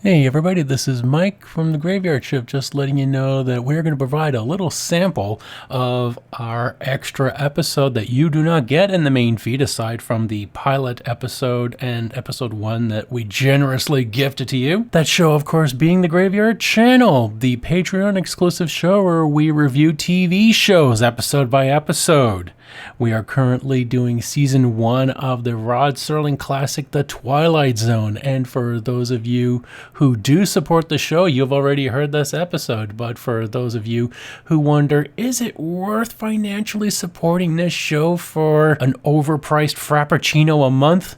Hey everybody, this is Mike from the Graveyard Shift, just letting you know that we're going to provide a little sample of our extra episode that you do not get in the main feed, aside from the pilot episode and episode 1 that we generously gifted to you. That show, of course, being the Graveyard Channel, the Patreon exclusive show where we review TV shows episode by episode. We are currently doing season 1 of the Rod Serling classic, The Twilight Zone. And for those of you who do support the show, you've already heard this episode. But for those of you who wonder, is it worth financially supporting this show for an overpriced Frappuccino a month?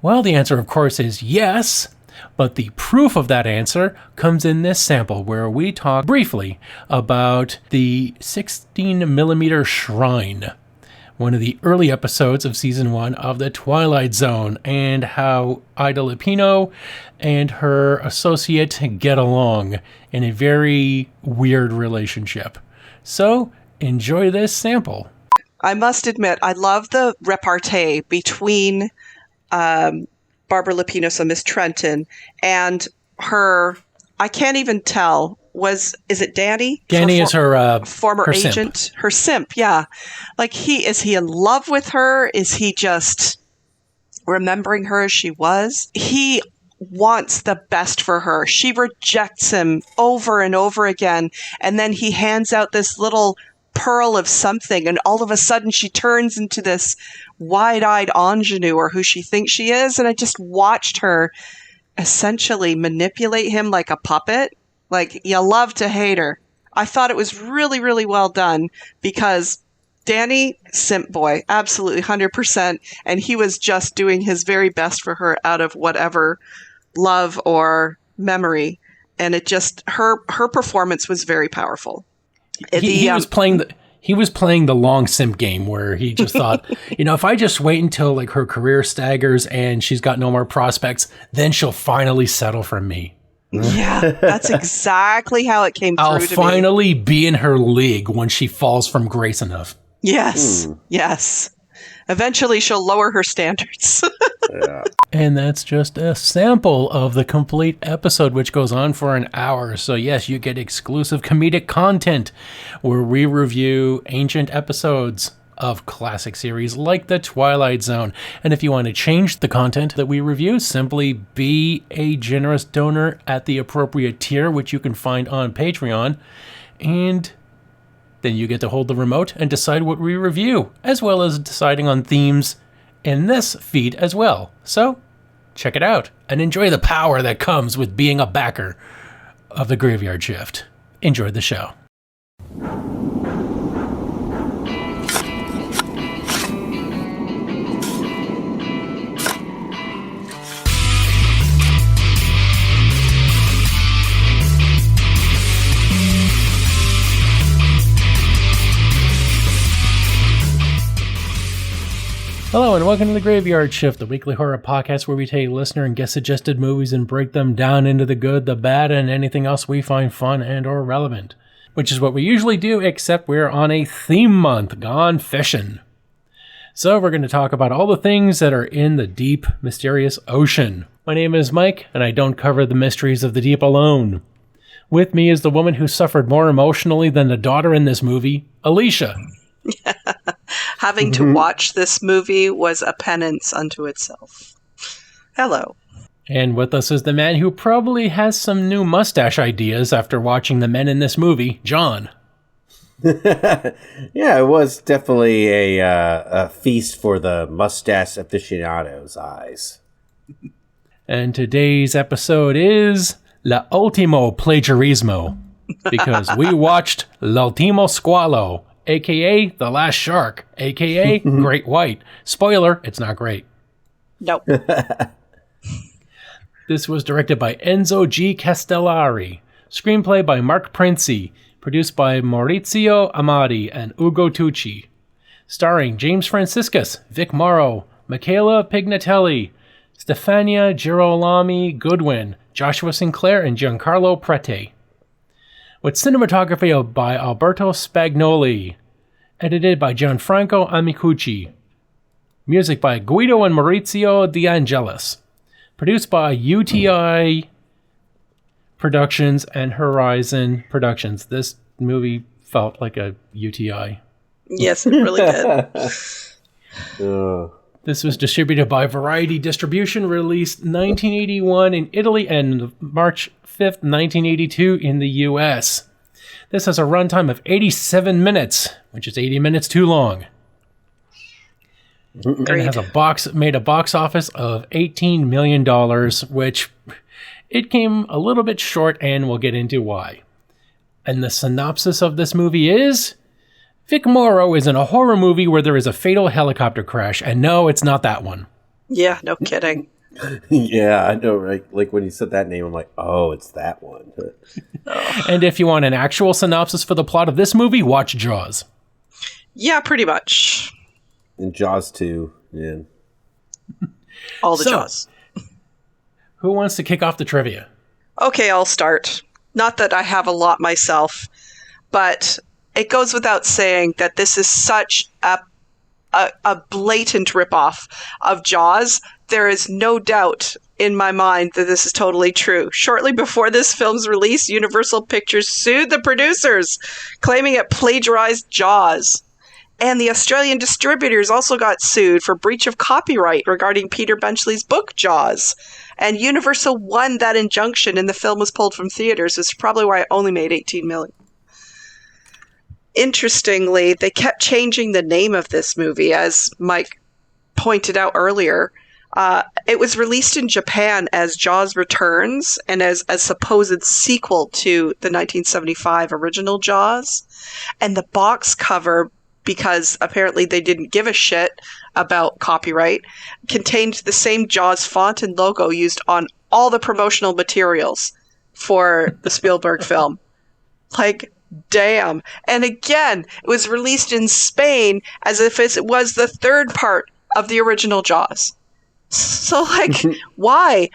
Well, the answer, of course, is yes. But the proof of that answer comes in this sample, where we talk briefly about the 16mm Shrine, one of the early episodes of season 1 of The Twilight Zone, and how Ida Lupino and her associate get along in a very weird relationship. So, enjoy this sample. I must admit, I love the repartee between Barbara Lupino, so Miss Trenton, and her, I can't even tell, is it Danny? Danny is her former her agent, simp. her simp, yeah. Like, is he in love with her? Is he just remembering her as she was? He wants the best for her. She rejects him over and over again, and then he hands out this little pearl of something, and all of a sudden she turns into this wide-eyed ingenue, or who she thinks she is, and I just watched her essentially manipulate him like a puppet. Like, you love to hate her. I thought it was really, really well done, because Danny, simp boy, absolutely 100%, and he was just doing his very best for her out of whatever love or memory, and it just, her performance was very powerful. He was playing the long simp game, where he just thought, if I just wait until like her career staggers and she's got no more prospects, then she'll finally settle for me. Yeah, that's exactly how it came through to me. I'll finally be in her league when she falls from grace enough. Yes, yes. Eventually she'll lower her standards. Yeah. And that's just a sample of the complete episode, which goes on for an hour. So yes, you get exclusive comedic content where we review ancient episodes of classic series like The Twilight Zone. And if you want to change the content that we review, simply be a generous donor at the appropriate tier, which you can find on Patreon. And then you get to hold the remote and decide what we review, as well as deciding on themes in this feed as well. So check it out and enjoy the power that comes with being a backer of the Graveyard Shift. Enjoy the show. Hello and welcome to the Graveyard Shift, the weekly horror podcast where we take listener and guest suggested movies and break them down into the good, the bad, and anything else we find fun and or relevant. Which is what we usually do, except we're on a theme month, gone fishing. So we're going to talk about all the things that are in the deep, mysterious ocean. My name is Mike, and I don't cover the mysteries of the deep alone. With me is the woman who suffered more emotionally than the daughter in this movie, Alicia. Having to watch this movie was a penance unto itself. Hello. And with us is the man who probably has some new mustache ideas after watching the men in this movie, John. Yeah, it was definitely a feast for the mustache aficionados' eyes. And today's episode is La Ultimo Plagerismo, because we watched L'Ultimo Squalo, a.k.a. The Last Shark, a.k.a. Great White. Spoiler, it's not great. Nope. This was directed by Enzo G. Castellari. Screenplay by Mark Prinzi. Produced by Maurizio Amati and Ugo Tucci. Starring James Franciscus, Vic Morrow, Michaela Pignatelli, Stefania Girolami Goodwin, Joshua Sinclair, and Giancarlo Prete. With cinematography by Alberto Spagnoli. Edited by Gianfranco Amicucci. Music by Guido and Maurizio De Angelis. Produced by UTI Productions and Horizon Productions. This movie felt like a UTI. Yes, it really did. This was distributed by Variety Distribution, released 1981 in Italy and March 5th, 1982 in the US. This has a runtime of 87 minutes, which is 80 minutes too long. And it has made a box office of $18 million, which it came a little bit short, and we'll get into why. And the synopsis of this movie is... Vic Morrow is in a horror movie where there is a fatal helicopter crash, and no, it's not that one. Yeah, no kidding. Yeah, I know, right? Like when you said that name, I'm like, oh, it's that one. And if you want an actual synopsis for the plot of this movie, watch Jaws. Yeah, pretty much. And Jaws 2, yeah. All the Jaws. Who wants to kick off the trivia? Okay, I'll start. Not that I have a lot myself, but it goes without saying that this is such a blatant ripoff of Jaws. There is no doubt in my mind that this is totally true. Shortly before this film's release, Universal Pictures sued the producers, claiming it plagiarized Jaws. And the Australian distributors also got sued for breach of copyright regarding Peter Benchley's book, Jaws. And Universal won that injunction, and the film was pulled from theaters, which is probably why it only made $18 million. Interestingly, they kept changing the name of this movie, as Mike pointed out earlier. It was released in Japan as Jaws Returns and as a supposed sequel to the 1975 original Jaws. And the box cover, because apparently they didn't give a shit about copyright, contained the same Jaws font and logo used on all the promotional materials for the Spielberg film. Like, damn. And again, it was released in Spain as if it was the third part of the original Jaws. So, like, why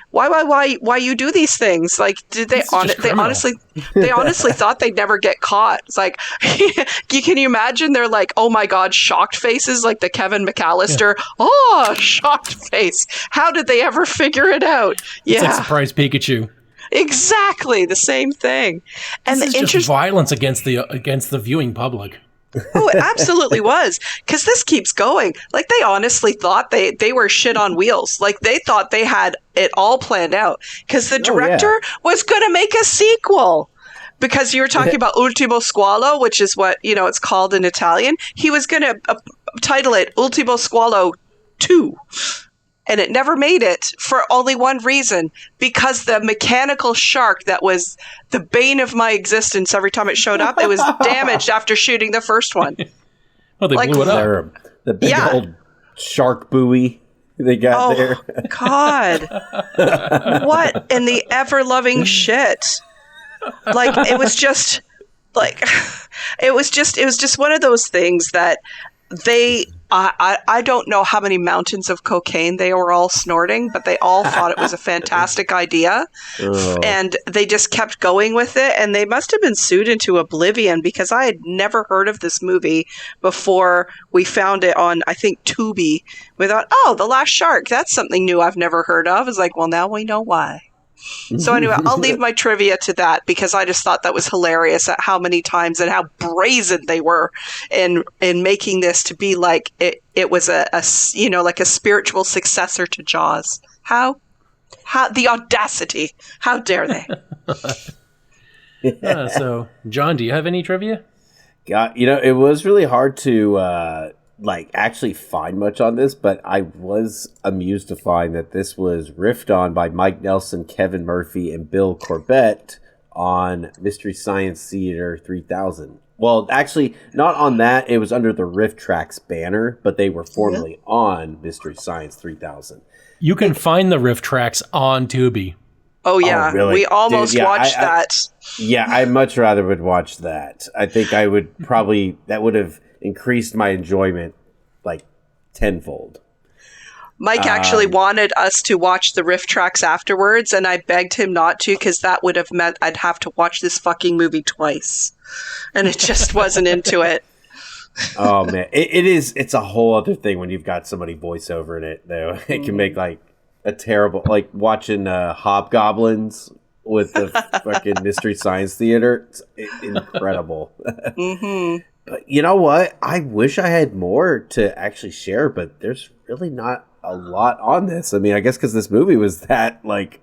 you do these things? Like, did they honestly thought they'd never get caught? It's like, can you imagine their, like, oh my god, shocked faces, like the Kevin McAllister, shocked face. How did they ever figure it out? It's like Surprise Pikachu. Exactly the same thing. And this is just violence against the viewing public. Oh, it absolutely was. Because this keeps going. Like, they honestly thought they were shit on wheels. Like, they thought they had it all planned out. Because the director was going to make a sequel. Because you were talking about Ultimo Squalo, which is what, it's called in Italian. He was going to title it Ultimo Squalo 2. And it never made it for only one reason, because the mechanical shark that was the bane of my existence every time it showed up, it was damaged after shooting the first one. Well, they blew it up. The big old shark buoy they got there. God. What in the ever-loving shit? Like, it was just one of those things that I don't know how many mountains of cocaine they were all snorting, but they all thought it was a fantastic idea. And they just kept going with it. And they must have been sued into oblivion, because I had never heard of this movie before we found it on, I think, Tubi. We thought, The Last Shark, that's something new I've never heard of. It's like, well, now we know why. So anyway, I'll leave my trivia to that, because I just thought that was hilarious at how many times and how brazen they were in making this to be like it was a like a spiritual successor to Jaws. How the audacity! How dare they? So, John, do you have any trivia? It was really hard to actually find much on this, but I was amused to find that this was riffed on by Mike Nelson, Kevin Murphy, and Bill Corbett on Mystery Science Theater 3000. Well, actually, not on that. It was under the Riff Tracks banner, but they were formerly on Mystery Science 3000. You can find the Riff Tracks on Tubi. Oh, yeah. Oh, really? We almost watched that. I much rather would watch that. I think I would probably... That would have increased my enjoyment like tenfold. Mike actually wanted us to watch the Riff Tracks afterwards, and I begged him not to, because that would have meant I'd have to watch this fucking movie twice. And it just wasn't into it. Oh, man. It's a whole other thing when you've got somebody voiceover in it, though. It can make like a terrible, like watching Hobgoblins with the fucking Mystery Science Theater. It's incredible. Mm-hmm. But you know what? I wish I had more to actually share, but there's really not a lot on this. I mean, I guess because this movie was that that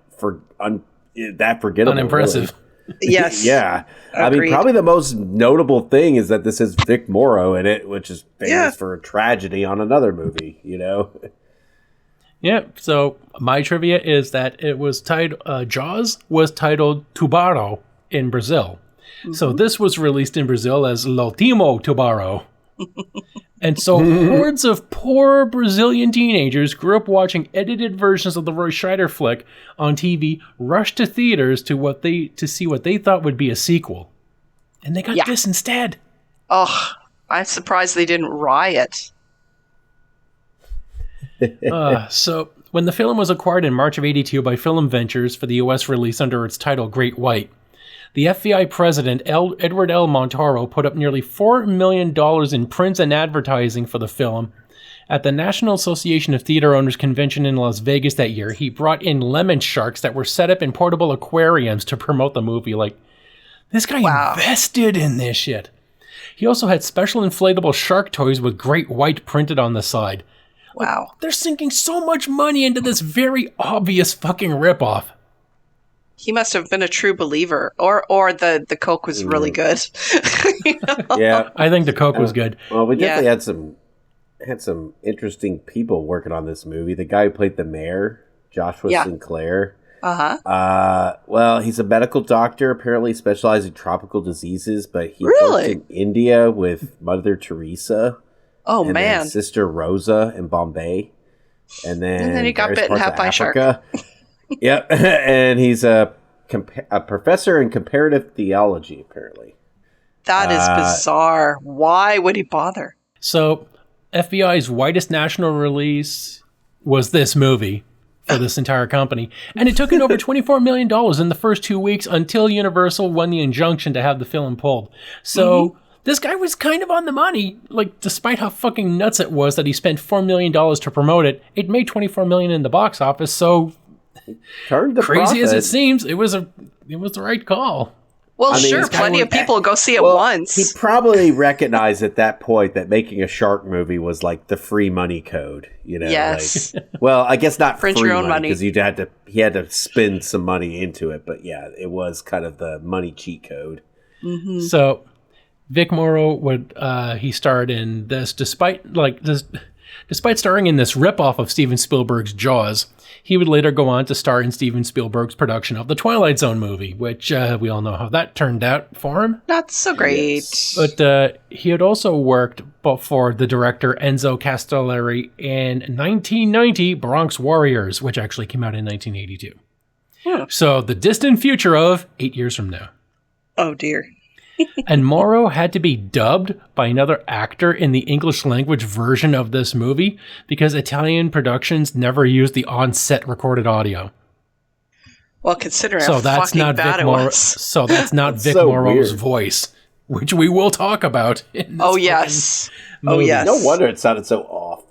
forgettable, Unimpressive. Really. Yes. Yeah. Agreed. I mean, probably the most notable thing is that this has Vic Morrow in it, which is famous for a tragedy on another movie, you know? Yeah, so my trivia is that it was titled, Jaws was titled Tubarão in Brazil. Mm-hmm. So this was released in Brazil as L'Ultimo Tubarão. And so hordes of poor Brazilian teenagers grew up watching edited versions of the Roy Scheider flick on TV, rushed to theaters to see what they thought would be a sequel. And they got this instead. Oh, I'm surprised they didn't riot. So when the film was acquired in March of '82 by Film Ventures for the U.S. release under its title Great White, the FBI president, Edward L. Montoro, put up nearly $4 million in print and advertising for the film. At the National Association of Theater Owners Convention in Las Vegas that year, he brought in lemon sharks that were set up in portable aquariums to promote the movie. Like, this guy invested in this shit. He also had special inflatable shark toys with Great White printed on the side. Wow. Like, they're sinking so much money into this very obvious fucking ripoff. He must have been a true believer, or the Coke was really good. You know? Yeah, I think the Coke was good. Well, we definitely had some interesting people working on this movie. The guy who played the mayor, Joshua Sinclair. Well, he's a medical doctor, apparently specializing in tropical diseases, but he worked in India with Mother Teresa. Oh, and man. Then Sister Rosa in Bombay. And then he got bitten half by a shark. Yep, and he's a professor in comparative theology, apparently. That is bizarre. Why would he bother? So, FBI's widest national release was this movie for this entire company. And it took in over $24 million in the first 2 weeks until Universal won the injunction to have the film pulled. So, this guy was kind of on the money. Like, despite how fucking nuts it was that he spent $4 million to promote it, it made $24 million in the box office, so... Turned the crazy profit. as it seems, it was the right call. Well, sure, plenty of people go see it once. He probably recognized at that point that making a shark movie was like the free money code, you know. Yes. Like, well, I guess not Print free your own money because he had to spend some money into it, but yeah, it was kind of the money cheat code. Mm-hmm. So, Vic Morrow he starred in this despite starring in this ripoff of Steven Spielberg's Jaws. He would later go on to star in Steven Spielberg's production of the Twilight Zone movie, which we all know how that turned out for him. Not so great. Yes. But he had also worked for the director Enzo Castellari in 1990 Bronx Warriors, which actually came out in 1982. Yeah. So the distant future of 8 years from now. Oh, dear. And Morrow had to be dubbed by another actor in the English language version of this movie because Italian productions never used the on-set recorded audio. Well, considering how fucking bad it was. So that's not Vic so Morrow's weird. voice, which we will talk about in this yes. movie. Oh, yes. No wonder it sounded so off.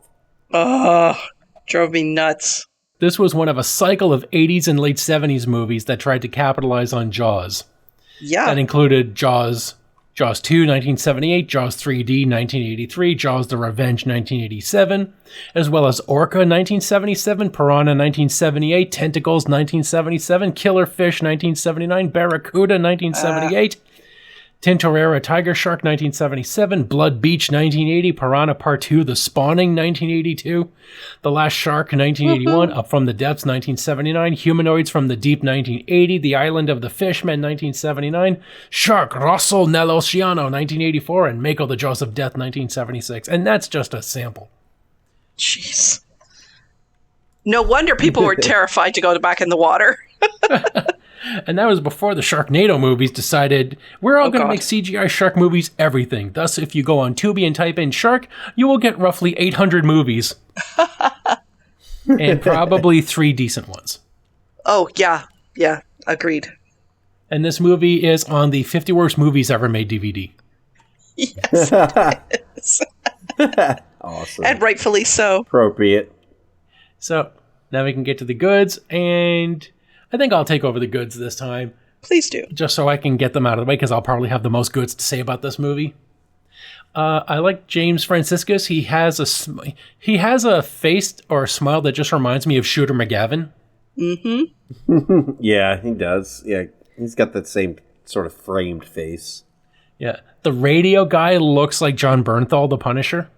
Drove me nuts. This was one of a cycle of 80s and late 70s movies that tried to capitalize on Jaws. Yeah. That included Jaws 2, 1978, Jaws 3D, 1983, Jaws the Revenge, 1987, as well as Orca, 1977, Piranha, 1978, Tentacles, 1977, Killer Fish, 1979, Barracuda, 1978, Tintorera Tiger Shark, 1977, Blood Beach, 1980, Piranha Part 2, The Spawning, 1982, The Last Shark, 1981, Up from the Depths, 1979, Humanoids from the Deep, 1980, The Island of the Fishmen, 1979, Shark Rosso nell'Oceano, 1984, and Mako the Jaws of Death, 1976. And that's just a sample. Jeez. No wonder people were terrified to go back in the water. And that was before the Sharknado movies decided, we're all going to make CGI shark movies everything. Thus, if you go on Tubi and type in shark, you will get roughly 800 movies. And probably 3 decent ones. Oh, yeah. Yeah, agreed. And this movie is on the 50 Worst Movies Ever Made DVD. Yes, it is. Awesome. And rightfully so. Appropriate. So, now we can get to the goods, and I think I'll take over the goods this time, Please do. just so I can get them out of the way, because I'll probably have the most goods to say about this movie. I like James Franciscus. He has a face or a smile that just reminds me of Shooter McGavin. Mm-hmm. Yeah, he does. Yeah, he's got that same sort of framed face. Yeah. The radio guy looks like John Bernthal, the Punisher.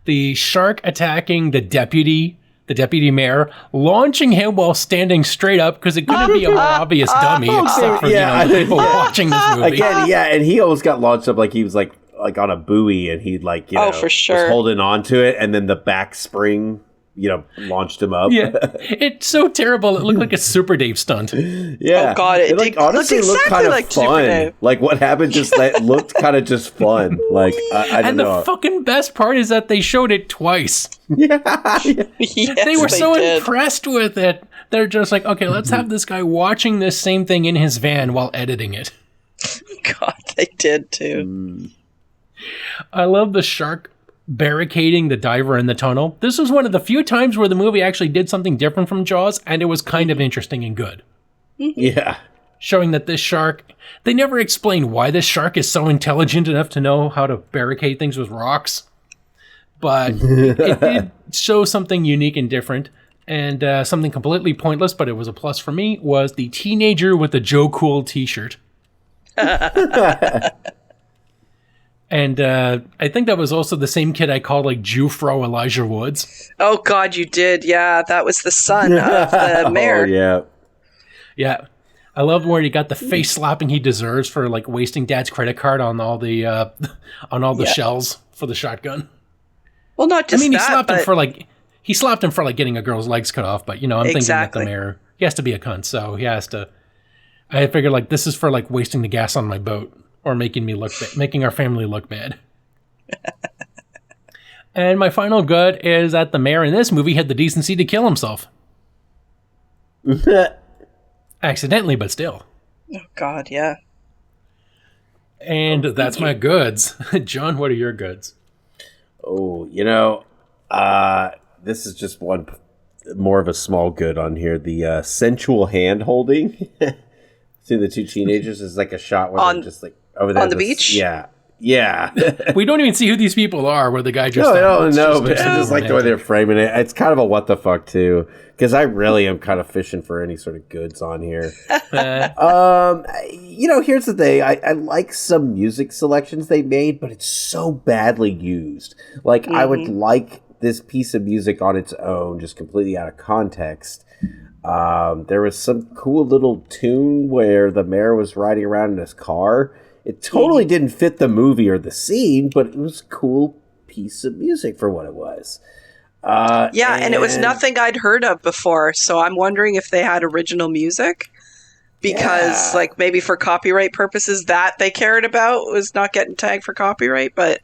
The shark attacking the deputy mayor, launching him while standing straight up, because it couldn't be a more obvious dummy, except for the people watching this movie. Again, yeah, and he almost got launched up like he was like on a buoy, and he for sure, was holding on to it, and then the back spring, launched him up. Yeah, it's so terrible. It looked like a Super Dave stunt. Yeah. Oh god, it honestly looked looked kind of like Super fun. Dave. Like what happened looked kind of just fun. Like I don't know. And the fucking best part is that they showed it twice. Yeah. Yes, They were so did. impressed with it. They're just like, okay, let's have this guy watching this same thing in his van while editing it. God, they did too. I love the shark barricading the diver in the tunnel. This was one of the few times where the movie actually did something different from Jaws, and it was kind of interesting and good. Yeah. Showing that this shark, they never explain why this shark is so intelligent enough to know how to barricade things with rocks. But it did show something unique and different. And something completely pointless, but it was a plus for me, was the teenager with the Joe Cool t-shirt. And I think that was also the same kid I called like Jufro Elijah Woods. Oh god, you did. Yeah, that was the son of the mayor. Oh, yeah. Yeah. I loved where he got the face slapping he deserves for like wasting Dad's credit card on all the shells for the shotgun. Well, not just I mean, that, he slapped him for like getting a girl's legs cut off, but I'm thinking that the Exactly. mayor, he has to be a cunt, so he has to. I figured like this is for like wasting the gas on my boat or making our family look bad. And my final good is that the mayor in this movie had the decency to kill himself. Accidentally, but still. Oh god, yeah. And that's my goods. John, what are your goods? Oh, this is just one more of a small good on here. The sensual hand holding. See the two teenagers is like a shot where they're just like over there on the beach. Yeah, yeah. We don't even see who these people are. Where the guy just no, but I just just like the way they're framing it. It's kind of a what the fuck too, because I really am kind of fishing for any sort of goods on here. Here's the thing. I like some music selections they made, but it's so badly used. Like I would like this piece of music on its own, just completely out of context. There was some cool little tune where the mayor was riding around in his car. It totally didn't fit the movie or the scene, but it was a cool piece of music for what it was. And it was nothing I'd heard of before, so I'm wondering if they had original music. Because, like, maybe for copyright purposes that they cared about was not getting tagged for copyright, but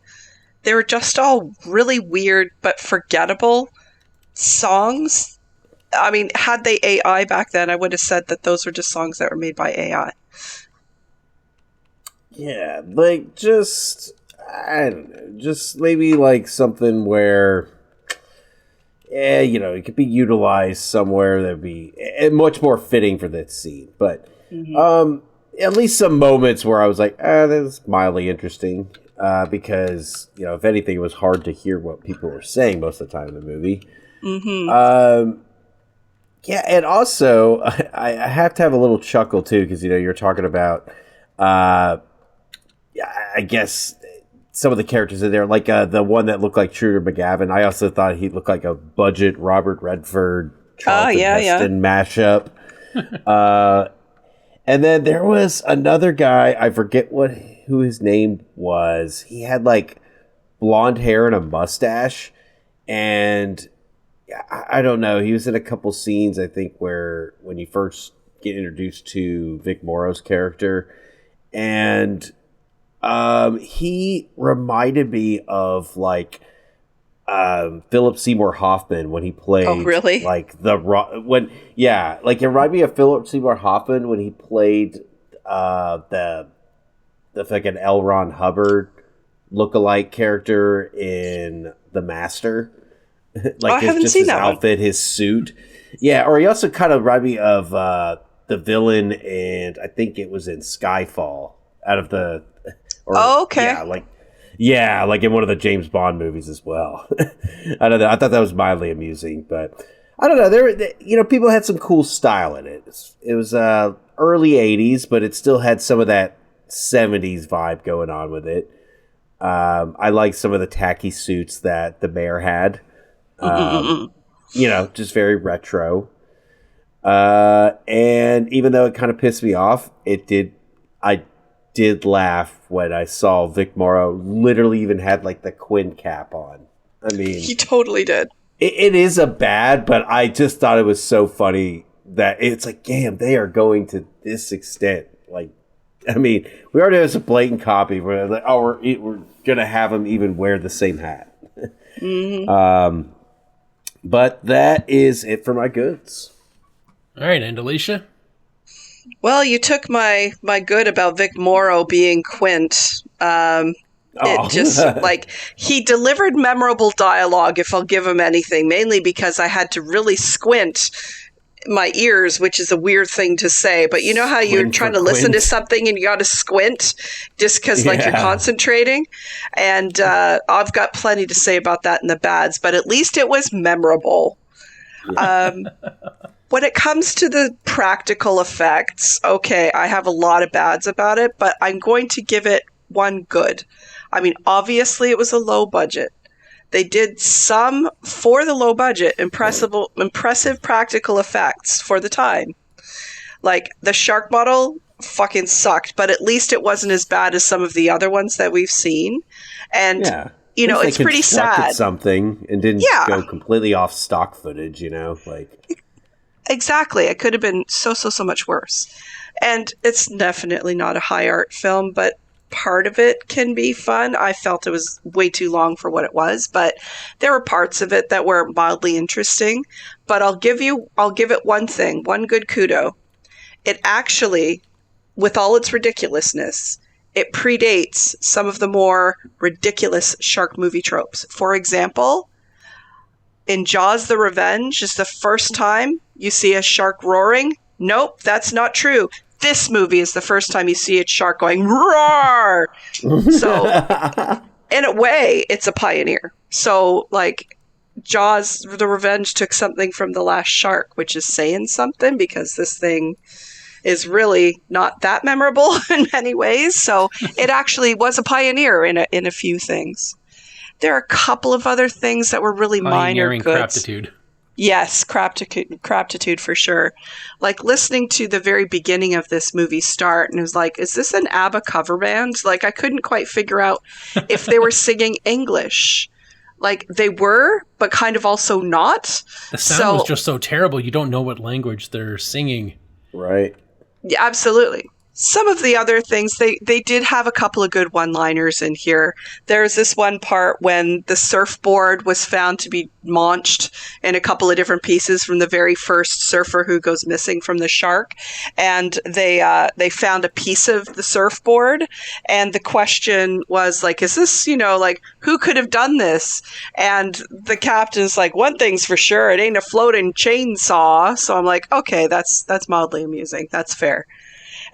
they were just all really weird but forgettable songs. I mean, had they AI back then, I would have said that those were just songs that were made by AI. Yeah, like, I don't know, just maybe like something where, it could be utilized somewhere that'd be much more fitting for that scene. But at least some moments where I was like, that's mildly interesting. Because, if anything, it was hard to hear what people were saying most of the time in the movie. Yeah, and also, I have to have a little chuckle, too, because, you're talking about, I guess, some of the characters in there, like the one that looked like Shooter McGavin. I also thought he looked like a budget Robert Redford, Charlton Heston mashup. And then there was another guy, I forget who his name was. He had, like, blonde hair and a mustache, and I don't know. He was in a couple scenes, I think, where when you first get introduced to Vic Morrow's character, and he reminded me of like Philip Seymour Hoffman when he played. Oh, really? Like it reminded me of Philip Seymour Hoffman when he played the like an L. Ron Hubbard lookalike character in The Master. like I haven't just seen his that one. outfit, his suit. Yeah, or he also kind of reminded me of the villain, and I think it was in Skyfall. Out of the, or Oh, okay. like in one of the James Bond movies as well. I don't know. I thought that was mildly amusing, but I don't know. People had some cool style in it. It was early '80s, but it still had some of that '70s vibe going on with it. I like some of the tacky suits that the mayor had. Just very retro. And even though it kind of pissed me off, I did laugh when I saw Vic Morrow literally even had like the Quinn cap on. I mean, He totally did. it is a bad, but I just thought it was so funny that it's like, damn, they are going to this extent. Like, I mean, we already have some blatant copy where like, oh, we're gonna have him even wear the same hat. But that is it for my goods. All right, and Alicia? Well, you took my good about Vic Morrow being Quint. It just like he delivered memorable dialogue, if I'll give him anything, mainly because I had to really squint my ears, which is a weird thing to say, but you know how you're Squint trying for to listen to Quint. something and you got to squint just because like you're Yeah. concentrating. And I've got plenty to say about that in the bads, but at least it was memorable. When it comes to the practical effects, okay, I have a lot of bads about it, but I'm going to give it one good. I mean, obviously it was a low budget. They did some, for the low budget, impressive practical effects for the time. Like, the shark model fucking sucked, but at least it wasn't as bad as some of the other ones that we've seen. And, Yeah. you know, At least it's they pretty constructed sad. something and didn't Yeah. go completely off stock footage, like Exactly. It could have been so much worse. And it's definitely not a high art film, but part of it can be fun. I felt it was way too long for what it was, but there were parts of it that were mildly interesting. But I'll give it one thing, one good kudo. It actually, with all its ridiculousness, it predates some of the more ridiculous shark movie tropes. For example, in Jaws the Revenge is the first time you see a shark roaring. Nope, that's not true. This movie is the first time you see a shark going roar. So, in a way, it's a pioneer. So, like, Jaws the Revenge took something from The Last Shark, which is saying something because this thing is really not that memorable in many ways. So, it actually was a pioneer in a few things. There are a couple of other things that were really minor Pioneering goods. craptitude. Yes, craptitude for sure. Like listening to the very beginning of this movie start, and it was like, is this an ABBA cover band? Like I couldn't quite figure out if they were singing English. Like they were, but kind of also not. The sound was just so terrible, you don't know what language they're singing. right. Yeah, absolutely. Some of the other things, they did have a couple of good one-liners in here. There's this one part when the surfboard was found to be launched in a couple of different pieces from the very first surfer who goes missing from the shark. And they found a piece of the surfboard. And the question was like, is this, like, who could have done this? And the captain's like, one thing's for sure, it ain't a floating chainsaw. So I'm like, okay, that's mildly amusing. That's fair.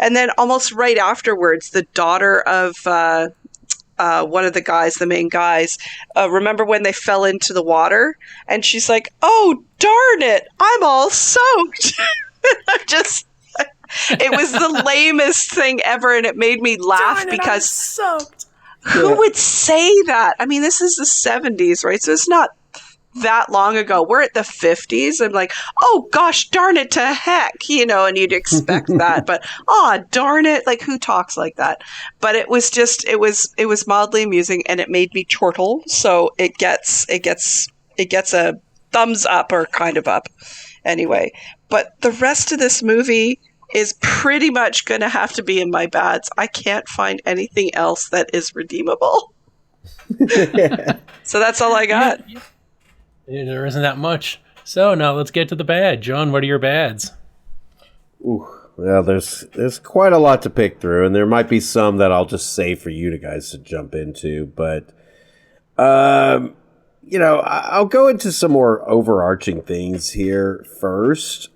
And then almost right afterwards, the daughter of one of the guys, the main guys, remember when they fell into the water? And she's like, oh, darn it, I'm all soaked. It was the lamest thing ever, and it made me laugh because soaked. who would say that? I mean, this is the 70s, right? So it's not that long ago. We're at the 50s. I'm like, oh gosh darn it to heck, and you'd expect that, but darn it, like who talks like that? But it was mildly amusing, and it made me chortle, so it gets a thumbs up, or kind of up anyway. But the rest of this movie is pretty much going to have to be in my bads. I can't find anything else that is redeemable. So that's all I got. Yeah, there isn't that much. So now let's get to the bad. John, what are your bads? Ooh, well, there's quite a lot to pick through, and there might be some that I'll just save for you guys to jump into. But I'll go into some more overarching things here first.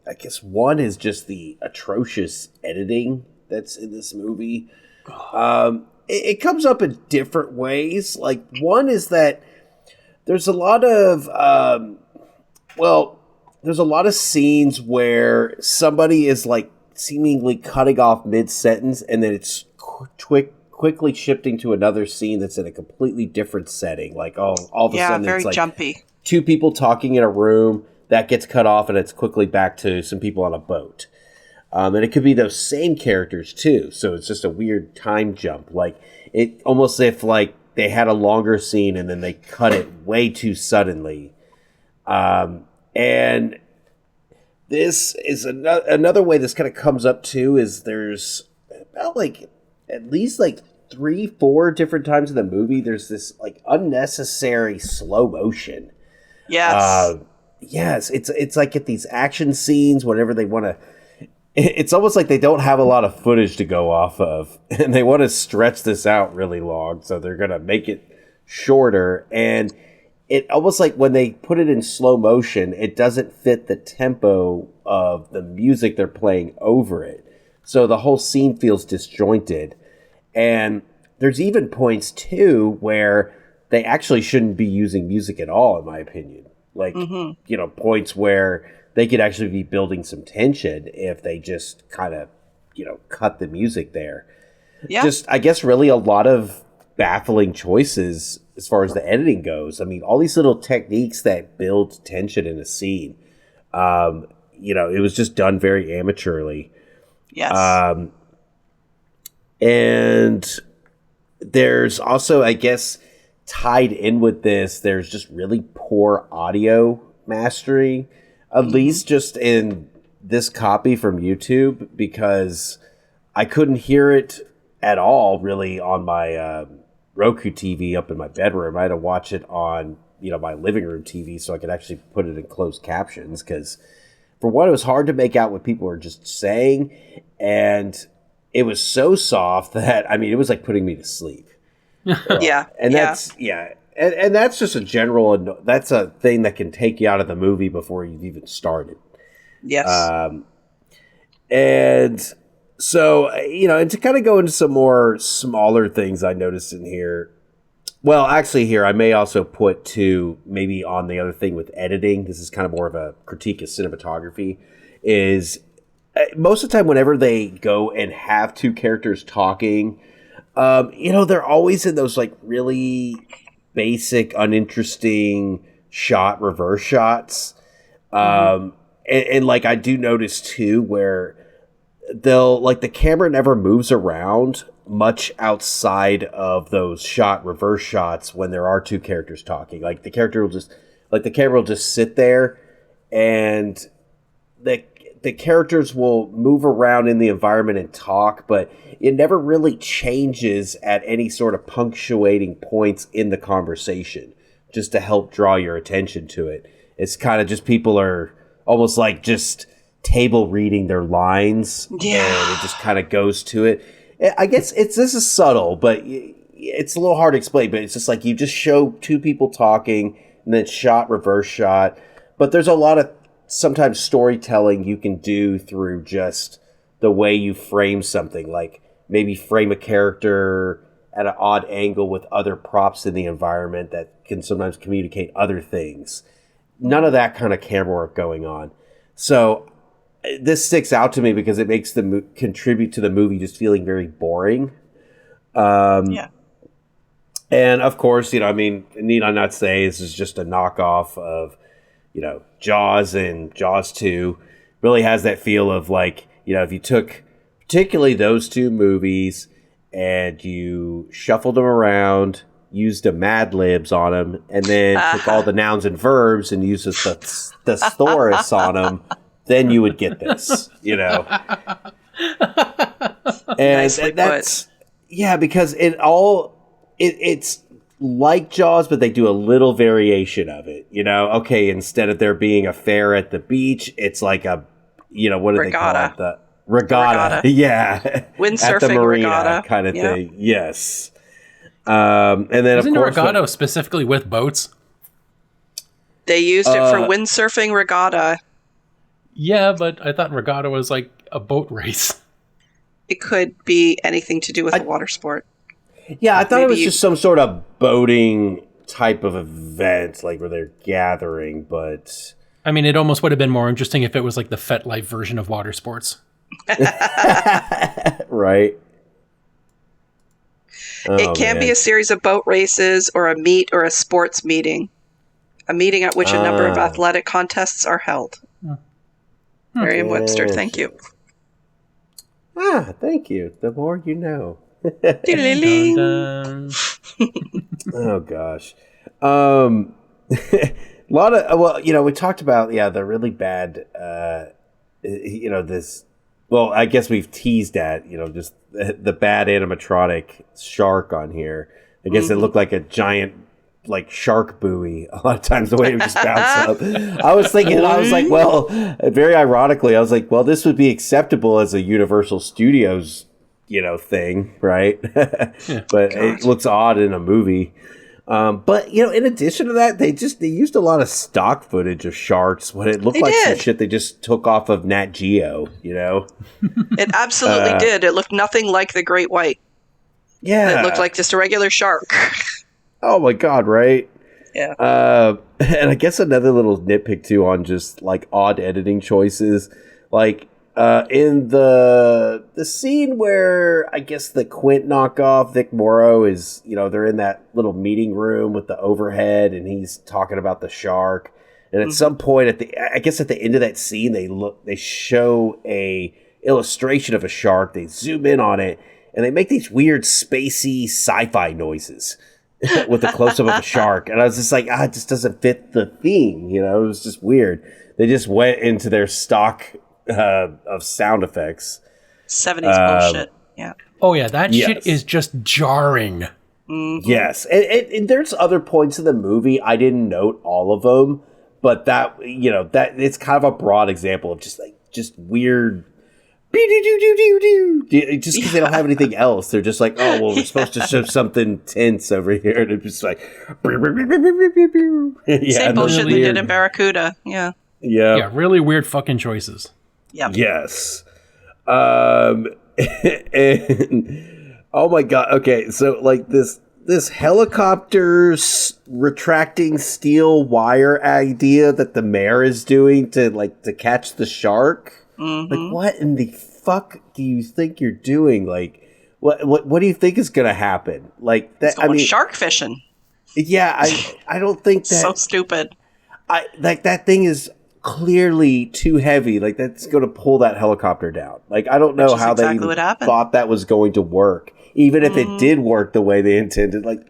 I guess one is just the atrocious editing that's in this movie. It comes up in different ways. Like, one is that there's a lot of, there's a lot of scenes where somebody is like seemingly cutting off mid-sentence, and then it's quickly shifting to another scene that's in a completely different setting. Like, all of a sudden very it's like jumpy. two people talking in a room that gets cut off, and it's quickly back to some people on a boat. And it could be those same characters too. So it's just a weird time jump. Like, it almost if like they had a longer scene and then they cut it way too suddenly. And this is another way this kind of comes up too, is there's about like at least like 3-4 different times in the movie there's this like unnecessary slow motion. Yes. Yes, it's like at these action scenes, whenever they want to, it's almost like they don't have a lot of footage to go off of, and they want to stretch this out really long, so they're going to make it shorter. And it almost like when they put it in slow motion, it doesn't fit the tempo of the music they're playing over it. So the whole scene feels disjointed. And there's even points too where they actually shouldn't be using music at all, in my opinion. Like, points where they could actually be building some tension if they just kind of, cut the music there. Yeah. Just, I guess, really a lot of baffling choices as far as the editing goes. I mean, all these little techniques that build tension in a scene, it was just done very amateurly. Yes. And there's also, I guess, tied in with this, there's just really poor audio mastering, at least just in this copy from YouTube, because I couldn't hear it at all really on my Roku TV up in my bedroom. I had to watch it on my living room TV so I could actually put it in closed captions, because for one, it was hard to make out what people were just saying, and it was so soft that it was like putting me to sleep. Yeah. And that's and that's just a general, that's a thing that can take you out of the movie before you've even started. Yes. And so, and to kind of go into some more smaller things I noticed in here. Well, actually here, I may also put to maybe on the other thing with editing. This is kind of more of a critique of cinematography, is most of the time whenever they go and have two characters talking, they're always in those like really basic, uninteresting reverse shots. And like I do notice too, where they'll like the camera never moves around much outside of those reverse shots when there are two characters talking. Like the camera will just sit there, and the characters will move around in the environment and talk, but it never really changes at any sort of punctuating points in the conversation, just to help draw your attention to it. It's kind of just people are almost like just table reading their lines, and it just kind of goes to it. I guess this is subtle, but it's a little hard to explain, but it's just like you just show two people talking and then reverse shot. But there's a lot of sometimes storytelling you can do through just the way you frame something, like maybe frame a character at an odd angle with other props in the environment that can sometimes communicate other things. None of that kind of camera work going on. So this sticks out to me because it makes contribute to the movie just feeling very boring. And of course, need I not say this is just a knockoff of Jaws, and Jaws 2 really has that feel of like, if you took particularly those two movies and you shuffled them around, used a Mad Libs on them, and then took all the nouns and verbs and used the thesaurus on them, then you would get this, And that's, because it's like Jaws, but they do a little variation of it. Okay, instead of there being a fair at the beach, it's like a, what do they call it? The regatta. Yeah. Windsurfing at the marina regatta kind of thing. Yes. And then, Isn't of course, regatta specifically with boats? They used it for windsurfing regatta. Yeah, but I thought regatta was like a boat race. It could be anything to do with a water sport. Yeah, I thought it was just some sort of boating type of event, like where they're gathering, but... I mean, it almost would have been more interesting if it was like the FetLife version of water sports. Right. It can be a series of boat races or a meet or a sports meeting. A meeting at which a number of athletic contests are held. Merriam-Webster, thank you. Thank you. The more you know. Dun, dun. Oh, gosh. A lot of, well, we talked about, the really bad, this, well, I guess we've teased at, just the bad animatronic shark on here. I guess it looked like a giant, like, shark buoy a lot of times, the way it would just bounce up. I was thinking, I was like, well, very ironically, I was like, well, this would be acceptable as a Universal Studios, thing, right? But it looks odd in a movie. But in addition to that, they used a lot of stock footage of sharks when it looked some shit they just took off of Nat Geo, It absolutely did. It looked nothing like the great white. Yeah. It looked like just a regular shark. Oh my God, right? Yeah. And I guess another little nitpick too on just like odd editing choices. Like in the scene where I guess the Quint knockoff, Vic Morrow, is, they're in that little meeting room with the overhead and he's talking about the shark. And at some point at the end of that scene, they show a illustration of a shark. They zoom in on it and they make these weird spacey sci-fi noises with a close-up of a shark. And I was just like, it just doesn't fit the theme. It was just weird. They just went into their stock of sound effects. 70s bullshit. Yeah. Oh yeah, that shit is just jarring. Mm-hmm. Yes. And there's other points in the movie. I didn't note all of them, but that it's kind of a broad example of just weird just because they don't have anything else. They're just like, oh, well, we're supposed to show something tense over here. And it's just like... Same bullshit they did in Barracuda. Yeah. Yeah. Yeah, really weird fucking choices. Yep. Yes. And, oh my God. Okay, so like this helicopter retracting steel wire idea that the mayor is doing to catch the shark. Mm-hmm. Like, what in the fuck do you think you're doing? Like, what do you think is going to happen? Like that. I mean, shark fishing. Yeah, I don't think that. So stupid. That thing is clearly too heavy. Like that's going to pull that helicopter down. Like I don't know how they even thought that was going to work. Even if it did work the way they intended. Like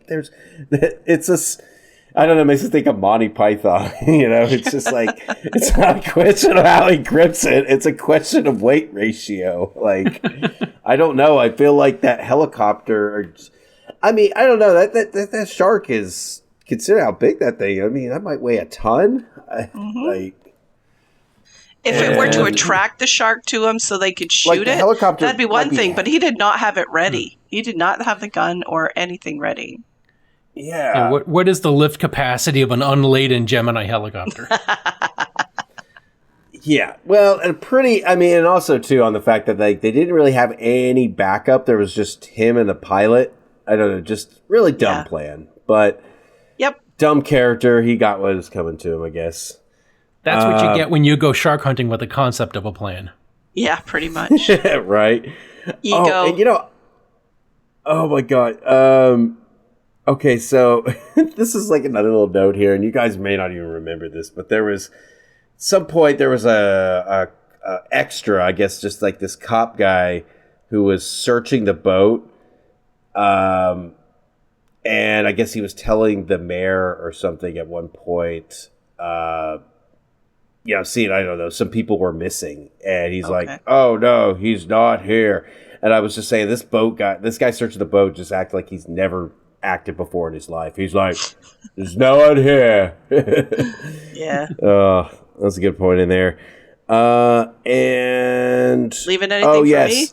I don't know, it makes me think of Monty Python. It's just like, it's not a question of how he grips it. It's a question of weight ratio. Like, I don't know. I feel like that helicopter, I don't know. That shark is, consider how big that thing. I mean, that might weigh a ton. If it were to attract the shark to him so they could shoot it, that'd be one thing. But he did not have it ready. He did not have the gun or anything ready. Yeah. What is the lift capacity of an unladen Gemini helicopter? Yeah. Well, and also too on the fact that they didn't really have any backup. There was just him and the pilot. I don't know, just really dumb plan. But dumb character. He got what was coming to him, I guess. That's what you get when you go shark hunting with the concept of a plan. Yeah, pretty much. Right. Ego. Oh, and oh my God. Okay, so this is like another little note here, and you guys may not even remember this, but there was some point there was a extra, I guess, just like this cop guy who was searching the boat, and I guess he was telling the mayor or something at one point. I don't know, some people were missing, and he's like, "Oh no, he's not here." And I was just saying, this guy searching the boat just acted like he's never acted before in his life. He's like, there's no one here. Yeah. That's a good point in there. And leaving anything for me?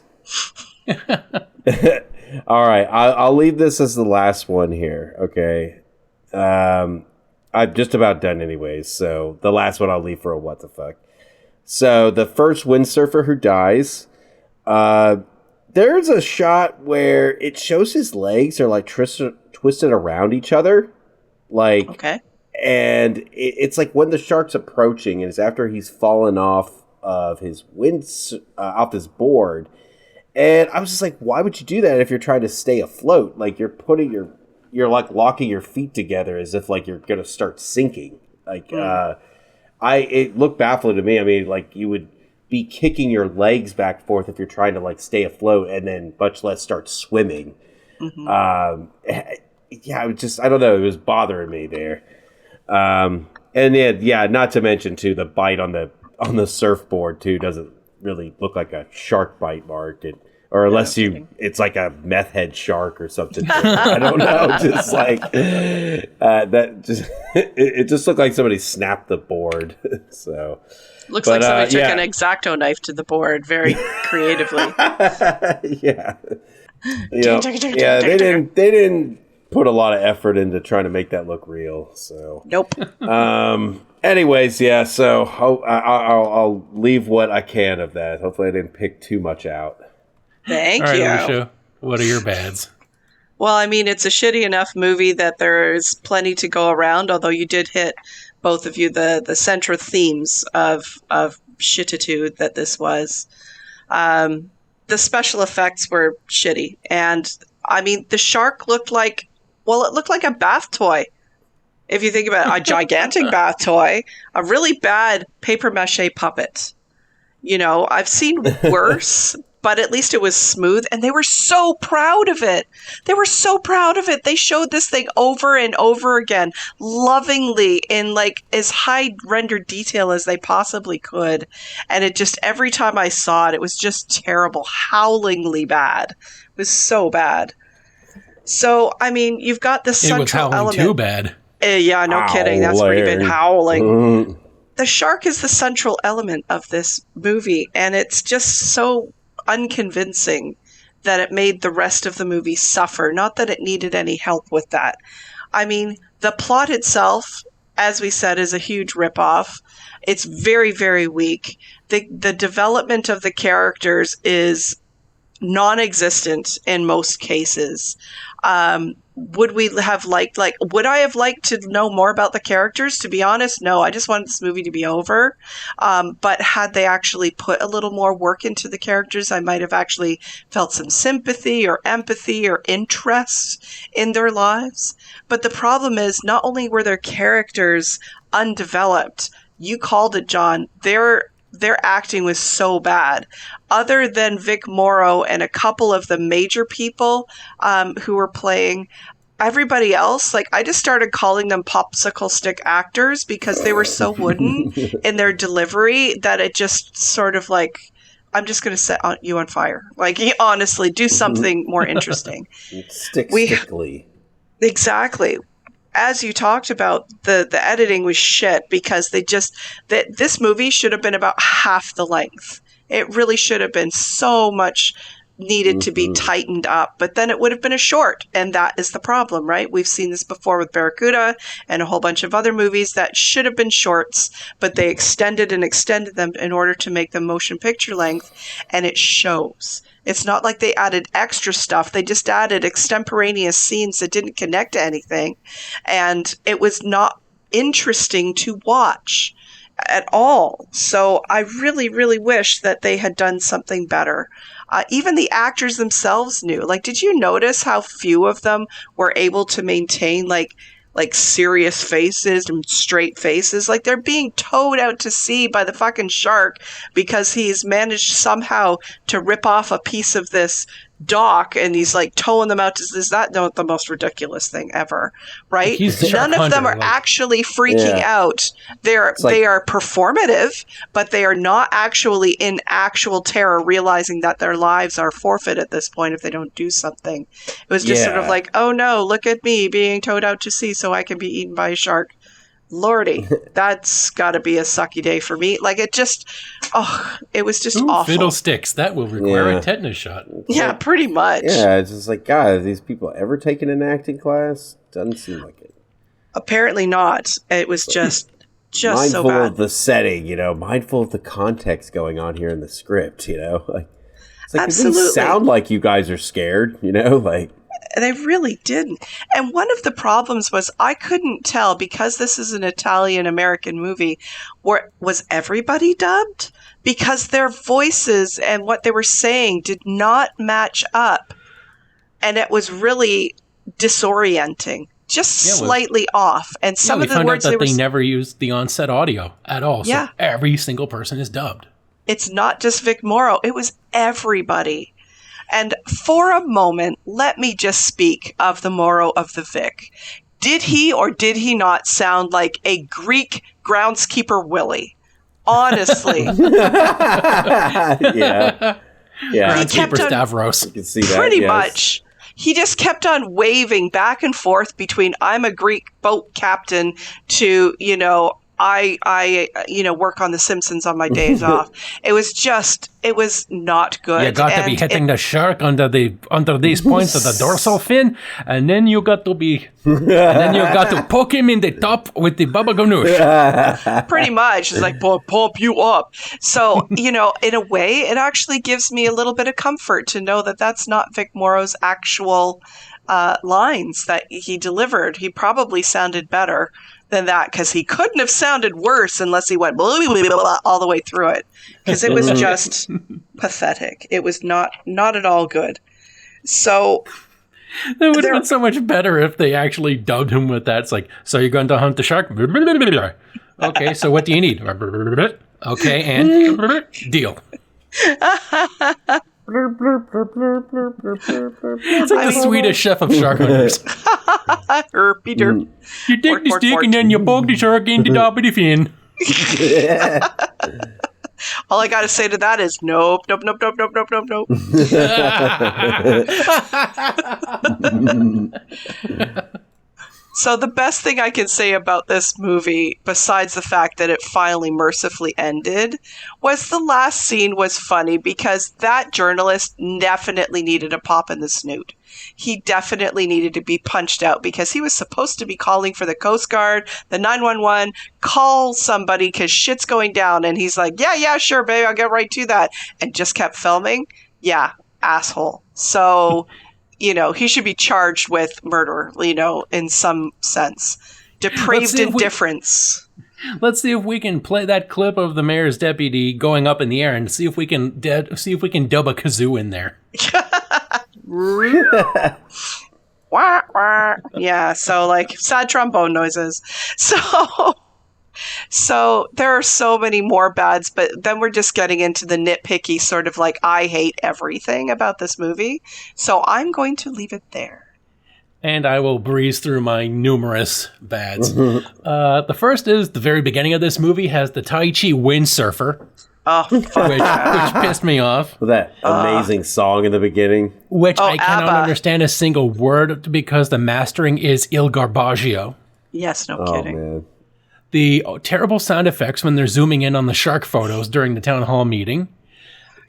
All right, I'll leave this as the last one here. Okay, I'm just about done anyways. So the last one I'll leave for a what the fuck. So the first windsurfer who dies, there's a shot where it shows his legs are like twisted around each other, like, Okay. and it's like when the shark's approaching, and it's after he's fallen off of his off his board. And I was just like, why would you do that if you're trying to stay afloat? Like you're like locking your feet together as if like you're gonna start sinking. Like it looked baffling to me. I mean, like you would be kicking your legs back and forth if you're trying to like stay afloat, and then much less start swimming. Yeah, it was just, I don't know, it was bothering me there. And then not to mention too, the bite on the surfboard too doesn't really look like a shark bite mark, or unless it's like a meth head shark or something. I don't know, just like that. Just it just looked like somebody snapped the board. So looks like somebody took an X-Acto knife to the board very creatively. Yeah, they didn't put a lot of effort into trying to make that look real. So nope. Anyways, yeah. So I'll leave what I can of that. Hopefully, I didn't pick too much out. Thank you. All right, Alicia, what are your bads? Well, I mean, it's a shitty enough movie that there's plenty to go around. Although you did hit, both of you, the central themes of shittitude that this was. The special effects were shitty, and I mean, the shark looked like a bath toy. If you think about it, a gigantic bath toy, a really bad paper mache puppet. You know, I've seen worse, but at least it was smooth, and they were so proud of it. They showed this thing over and over again, lovingly, in like as high rendered detail as they possibly could. And it just, every time I saw it, it was just terrible, howlingly bad. It was so bad. So, I mean, you've got this central element. Too bad. Yeah, no kidding. That's pretty bad. Howling. The shark is the central element of this movie, and it's just so unconvincing that it made the rest of the movie suffer. Not that it needed any help with that. I mean, the plot itself, as we said, is a huge ripoff. It's very, very weak. The development of the characters is non-existent in most cases. Would I have liked to know more about the characters? To be honest, no. I just wanted this movie to be over. But had they actually put a little more work into the characters, I might have actually felt some sympathy or empathy or interest in their lives. But the problem is, not only were their characters undeveloped, you called it, John, their acting was so bad. Other than Vic Morrow and a couple of the major people who were playing, everybody else, like, I just started calling them popsicle stick actors because they were so wooden in their delivery that it just sort of like, I'm just going to set you on fire. Like, honestly, do something more interesting. Stickly. Exactly. As you talked about, the editing was shit because this movie should have been about half the length. It really should have been so much needed to be tightened up, but then it would have been a short, and that is the problem, right? We've seen this before with Barracuda and a whole bunch of other movies that should have been shorts, but they extended them in order to make them motion picture length, and it shows. It's not like they added extra stuff. They just added extemporaneous scenes that didn't connect to anything, and it was not interesting to watch at all. So I really, really wish that they had done something better. Even the actors themselves knew. Like, did you notice how few of them were able to maintain like serious faces and straight faces? Like, they're being towed out to sea by the fucking shark because he's managed somehow to rip off a piece of this dock, and he's like towing them out to, is that not the most ridiculous thing ever, right? None of them are actually freaking out. They are performative, but they are not actually in actual terror, realizing that their lives are forfeit at this point if they don't do something. It was just sort of like, oh no, look at me being towed out to sea so I can be eaten by a shark. Lordy, that's got to be a sucky day for me. Like it was just Ooh, awful. Fiddlesticks. That will require a tetanus shot. Yeah, pretty much. Yeah, it's just like, God, have these people ever taken an acting class? Doesn't seem like it. Apparently not. It was just mindful so bad. of the setting, mindful of the context going on here in the script, like it's like, Absolutely. It doesn't sound like you guys are scared, like. They really didn't. And one of the problems was I couldn't tell, because this is an Italian-American movie, was everybody dubbed? Because their voices and what they were saying did not match up. And it was really disorienting. Just slightly off. And some of the words they never used the on-set audio at all. Yeah. So every single person is dubbed. It's not just Vic Morrow. It was everybody. And for a moment, let me just speak of the Morrow of the Vic. Did he or did he not sound like a Greek groundskeeper Willie? Honestly. Yeah. Groundskeeper Stavros. You can see that. Pretty much. He just kept on waving back and forth between I'm a Greek boat captain to, I work on The Simpsons on my days off. It was not good. You got to be hitting the shark under these points of the dorsal fin, and then you got to poke him in the top with the baba ganoush. Pretty much. It's like, pump you up. So, in a way, it actually gives me a little bit of comfort to know that that's not Vic Morrow's actual lines that he delivered. He probably sounded better than that, because he couldn't have sounded worse unless he went blah, blah, blah, blah, all the way through it, because it was just pathetic. It was not at all good. So that would have been so much better if they actually dubbed him with that. It's like, so you're going to hunt the shark? Okay, so what do you need? Okay, and deal. It's like the Swedish chef of shark hunters. Herpy derp. You take the stick and then you poke the shark in the top of the fin. All I got to say to that is nope. So the best thing I can say about this movie, besides the fact that it finally mercifully ended, was the last scene was funny, because that journalist definitely needed a pop in the snoot. He definitely needed to be punched out, because he was supposed to be calling for the Coast Guard, the 911, call somebody because shit's going down. And he's like, yeah, sure, babe, I'll get right to that. And just kept filming. Yeah, asshole. So... he should be charged with murder, in some sense. Depraved indifference. Let's see if we can play that clip of the mayor's deputy going up in the air and see if we can dub a kazoo in there. Wah, wah. Yeah, so like sad trombone noises. So there are so many more bads, but then we're just getting into the nitpicky sort of like, I hate everything about this movie. So I'm going to leave it there. And I will breeze through my numerous bads. The first is the very beginning of this movie has the Tai Chi windsurfer. Oh, which pissed me off. That amazing song in the beginning. Which I cannot ABBA. understand a single word, because the mastering is Il Garbaggio. Yes, no kidding. Man. The terrible sound effects when they're zooming in on the shark photos during the town hall meeting.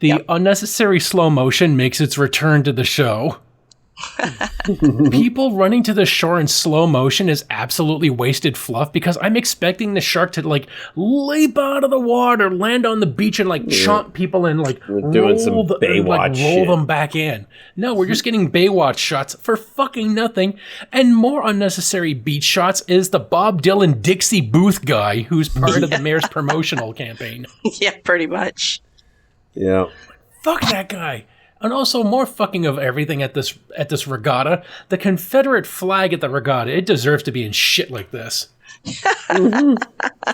The unnecessary slow motion makes its return to the show. People running to the shore in slow motion is absolutely wasted fluff, because I'm expecting the shark to like leap out of the water, land on the beach, and like chomp people and like doing some Baywatch shit. roll them back in. No, we're just getting Baywatch shots for fucking nothing. And more unnecessary beach shots is the Bob Dylan Dixie Booth guy who's part of the mayor's promotional campaign. Yeah, pretty much. Yeah. Fuck that guy. And also more fucking of everything at this regatta. The Confederate flag at the regatta, it deserves to be in shit like this.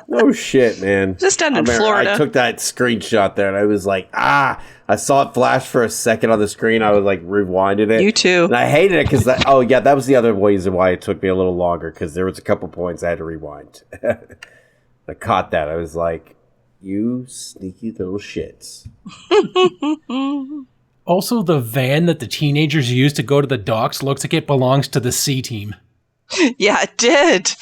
No shit, man. Just down in Florida. I took that screenshot there and I was like, I saw it flash for a second on the screen. I was like rewinding it. You too. And I hated it because that was the other reason why it took me a little longer, because there was a couple points I had to rewind. I caught that. I was like, you sneaky little shits. Also, the van that the teenagers use to go to the docks looks like it belongs to the C team. Yeah, it did.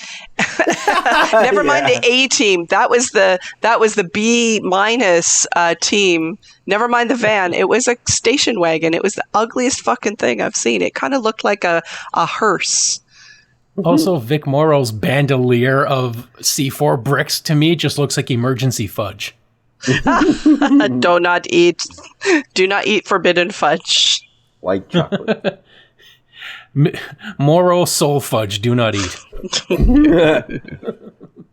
Never mind the A team. That was the B minus team. Never mind the van. It was a station wagon. It was the ugliest fucking thing I've seen. It kind of looked like a hearse. Also, Vic Morrow's bandolier of C4 bricks to me just looks like emergency fudge. Do not eat forbidden fudge. White chocolate. Morrow soul fudge, do not eat.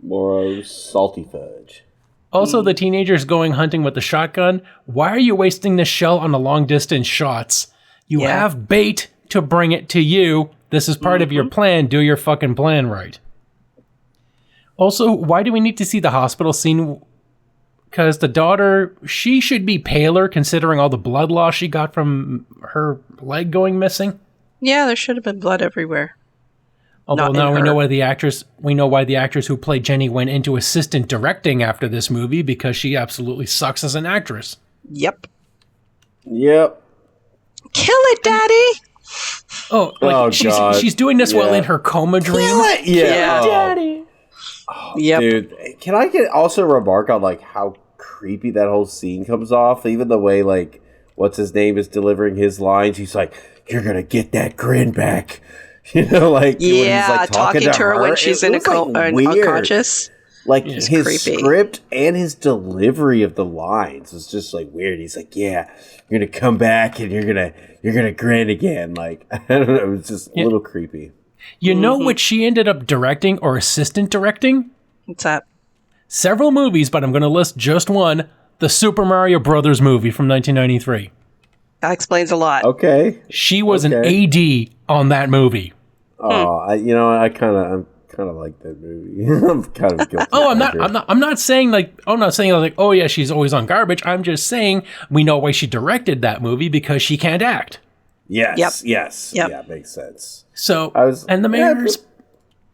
Morrow salty fudge. Also, the teenagers going hunting with the shotgun. Why are you wasting the shell on the long distance shots? You have bait to bring it to you. This is part of your plan. Do your fucking plan right. Also, why do we need to see the hospital scene? Because the daughter, she should be paler considering all the blood loss she got from her leg going missing. Yeah, there should have been blood everywhere. Although now we know why the actress who played Jenny went into assistant directing after this movie because she absolutely sucks as an actress. Yep. Kill it, Daddy. She's doing this while in her coma dream. Kill it. Yeah. Daddy. Oh, dude, can I also remark on like how creepy that whole scene comes off? Even the way like what's his name is delivering his lines. He's like, "You're gonna get that grin back." You know, like when he's like talking to her when she's unconscious. Like his creepy. Script and his delivery of the lines was just like weird. He's like, "Yeah, you're gonna come back and you're gonna grin again." Like I don't know, it was just a little creepy. You know what she ended up directing or assistant directing? What's that? Several movies, but I'm going to list just one. The Super Mario Brothers movie from 1993. That explains a lot. Okay. She was an AD on that movie. Oh, I kind of like that movie. I'm kind of guilty. I'm not saying like, oh yeah, she's always on garbage. I'm just saying we know why she directed that movie because she can't act. Yes. Yeah, makes sense. So,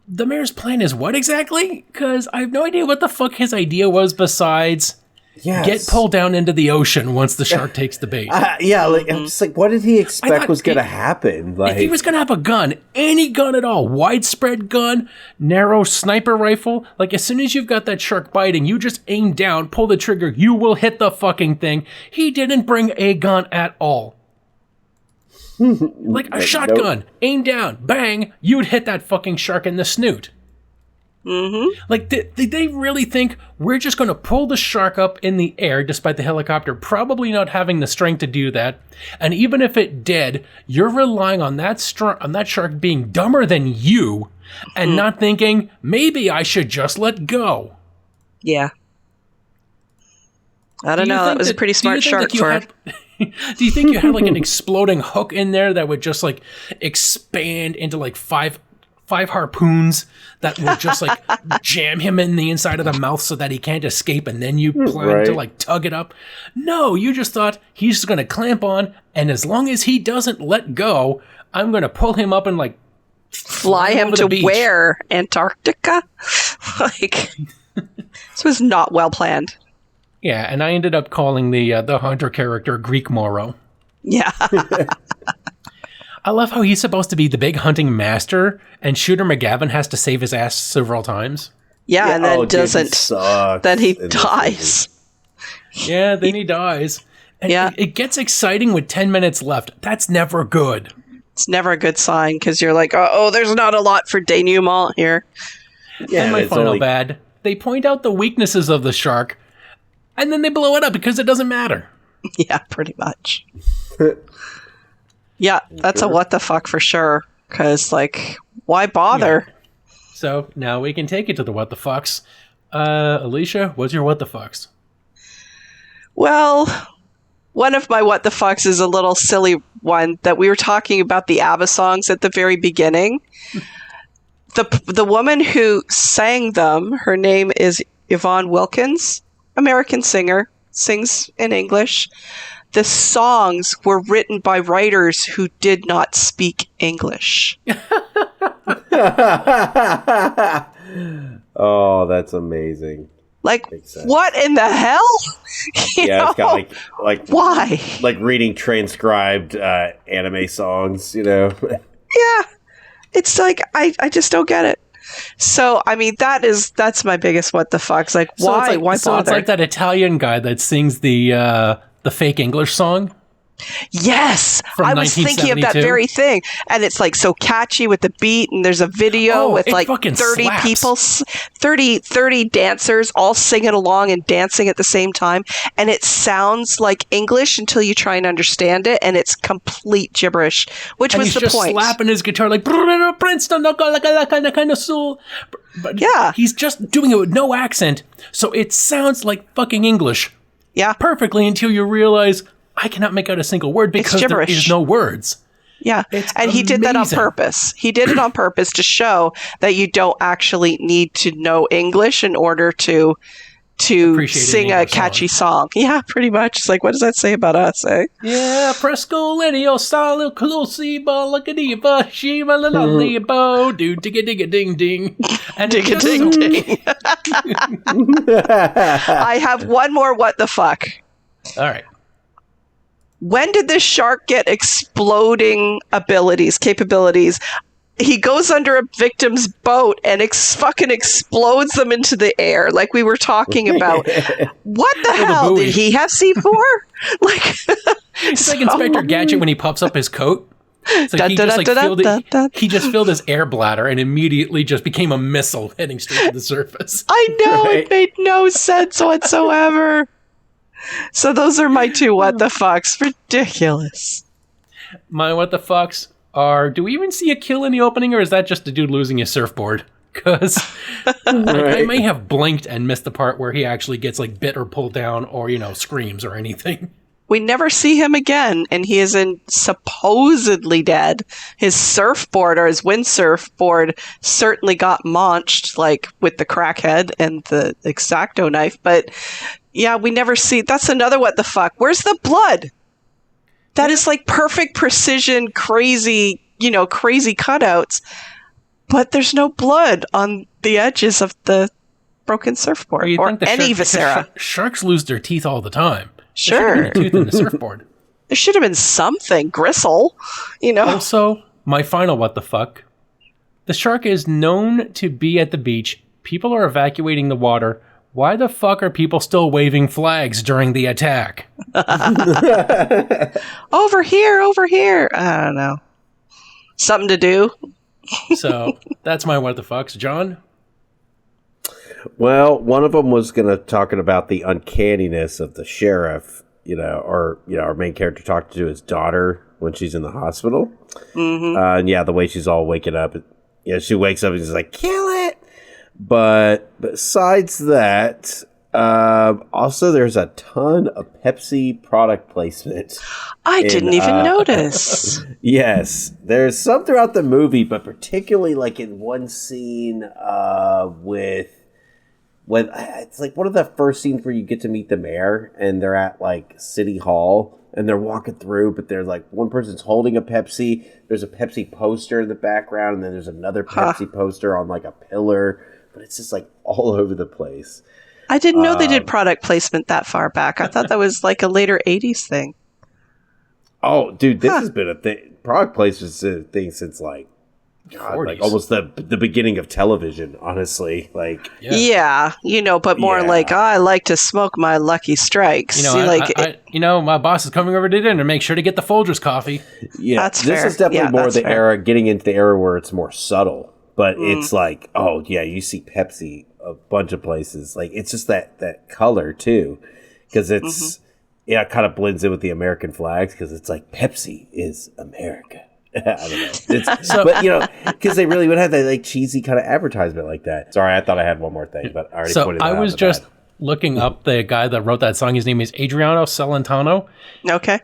the mayor's plan is what exactly? Because I have no idea what the fuck his idea was besides get pulled down into the ocean once the shark takes the bait. I'm just like, what did he expect was going to happen? Like, if he was going to have a gun, any gun at all, widespread gun, narrow sniper rifle, like as soon as you've got that shark biting, you just aim down, pull the trigger, you will hit the fucking thing. He didn't bring a gun at all. Like a shotgun, aim down, bang, you'd hit that fucking shark in the snoot. Like, did they really think we're just going to pull the shark up in the air, despite the helicopter probably not having the strength to do that? And even if it did, you're relying on that shark being dumber than you, and not thinking maybe I should just let go. Yeah, I don't know. That was a pretty smart shark for. Do you think you had like an exploding hook in there that would just like expand into like five harpoons that would just like jam him in the inside of the mouth so that he can't escape, and then you plan to like tug it up? No, you just thought he's just going to clamp on, and as long as he doesn't let go, I'm going to pull him up and like fly him to where? Antarctica? Like, this was not well planned. Yeah, and I ended up calling the hunter character Greek Morrow. Yeah. I love how he's supposed to be the big hunting master, and Shooter McGavin has to save his ass several times. Yeah, and then doesn't. Then he dies. Yeah, then he dies. And it gets exciting with 10 minutes left. That's never good. It's never a good sign, because you're like, oh, there's not a lot for denouement here. Yeah, and my final bad. They point out the weaknesses of the shark, and then they blow it up because it doesn't matter. Yeah, pretty much. Yeah, that's a what the fuck for sure. Because, like, why bother? Yeah. So, now we can take it to the what the fucks. Alicia, what's your what the fucks? Well, one of my what the fucks is a little silly one that we were talking about the ABBA songs at the very beginning. The woman who sang them, her name is Yvonne Wilkins. American singer, sings in English. The songs were written by writers who did not speak English. Oh, that's amazing. Like, what in the hell? It's got like why? Like reading transcribed anime songs, you know? Yeah. It's like I just don't get it. So I mean that's my biggest what the fuck's like. Why? Why bother? So it's like that Italian guy that sings the fake English song. Yes, From I was thinking of that 1972. very thing, and it's like so catchy with the beat, and there's a video with it like fucking 30 slaps. people, 30 dancers all singing along and dancing at the same time, and it sounds like English until you try and understand it, and it's complete gibberish, which And was he's the just point. slapping his guitar like Princeton, kind of soul. But Yeah. he's just doing it with no accent, so it sounds like fucking English Yeah, perfectly until you realize I cannot make out a single word because there gibberish. is no words. yeah, It's and he did that on amazing. purpose. He did it on purpose to show that you don't actually need to know English in order to Appreciate an sing a English catchy song. Yeah, pretty much. It's like, what does that say about us, eh? Yeah, Prescolenio, Salo, Closi, Balakadiva, Shima, Lalibo, do digga digga ding ding. And it's just Ding, so- ding. I have one more what the fuck. All right. When did this shark get exploding capabilities? He goes under a victim's boat and fucking explodes them into the air, like we were talking about. What the hell? buoy. Did he have C4? Like, It's like Inspector Gadget when he pops up his coat. It's like he just filled his air bladder and immediately just became a missile heading straight to the surface. I know, Right. it made no sense whatsoever. So those are my two what the fucks. Ridiculous. My what the fucks are, do we even see a kill in the opening, or is that just a dude losing his surfboard? Because I may have blinked and missed the part where he actually gets like bit or pulled down or, screams or anything. We never see him again, and he is supposedly dead. His surfboard or his windsurfboard certainly got maunched, like with the crackhead and the X-Acto knife. But yeah, we never see. That's another what the fuck. Where's the blood? That is like perfect precision, crazy cutouts. But there's no blood on the edges of the broken surfboard You or think the any because viscera. Sharks lose their teeth all the time. Sure. There should have been a tooth in the surfboard. There should have been something. Gristle, Also, my final what the fuck. The shark is known to be at the beach. People are evacuating the water. Why the fuck are people still waving flags during the attack? Over here. I don't know. Something to do. So that's my what the fucks. John? Well, one of them was talking about the uncanniness of the sheriff, our main character talked to his daughter when she's in the hospital. Mm-hmm. And the way she's all waking up, she wakes up and she's like, kill it. But besides that, also there's a ton of Pepsi product placement. I didn't even notice. Yes, there's some throughout the movie, but particularly like in one scene when it's like one of the first scenes where you get to meet the mayor and they're at like City Hall and they're walking through, but there's like one person's holding a Pepsi. There's a Pepsi poster in the background, and then there's another Pepsi poster on like a pillar, but it's just like all over the place. I didn't know they did product placement that far back. I thought that was like a later 80s thing. Oh, dude, this has been a thing. Product placement is a thing since like, God, 40s. like almost the beginning of television, honestly. Like, Yeah, but more like, I like to smoke my Lucky Strikes. My boss is coming over to dinner. Make sure to get the Folgers coffee. yeah, That's this fair. is definitely Yeah, more that's the fair. era, getting into the era where it's more subtle. But it's like, oh yeah, you see Pepsi a bunch of places. Like, it's just that color too, because it's it kind of blends in with the American flags because it's like Pepsi is America. I don't know. But because they really would have that like cheesy kind of advertisement like that. Sorry, I thought I had one more thing, but I already pointed that out. I was just looking up the guy that wrote that song. His name is Adriano Celentano. Okay.